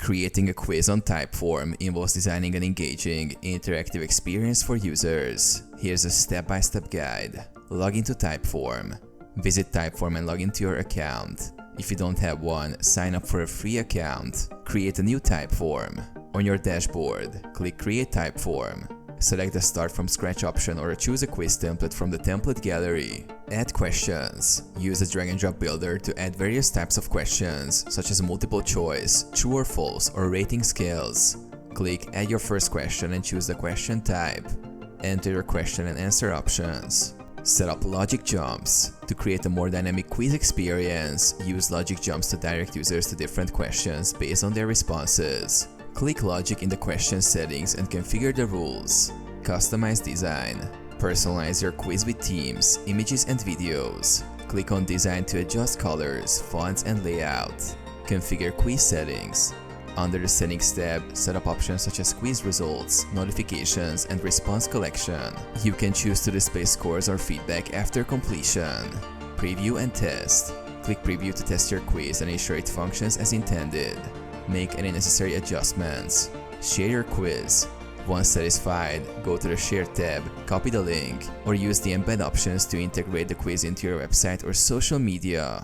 Creating a quiz on Typeform involves designing an engaging, interactive experience for users. Here's a step-by-step guide. Log into Typeform. Visit Typeform and log into your account. If you don't have one, sign up for a free account. Create a new Typeform. On your dashboard, click Create Typeform. Select the Start from Scratch option or choose a quiz template from the template gallery. Add questions. Use the drag and drop builder to add various types of questions, such as multiple choice, true or false, or rating scales. Click Add your first question and choose the question type. Enter your question and answer options. Set up logic jumps. To create a more dynamic quiz experience, use logic jumps to direct users to different questions based on their responses. Click Logic in the question settings and configure the rules. Customize design. Personalize your quiz with themes, images, and videos. Click on Design to adjust colors, fonts, and layout. Configure quiz settings. Under the Settings tab, set up options such as quiz results, notifications, and response collection. You can choose to display scores or feedback after completion. Preview and test. Click Preview to test your quiz and ensure it functions as intended. Make any necessary adjustments. Share your quiz. Once satisfied, go to the Share tab, copy the link, or use the embed options to integrate the quiz into your website or social media.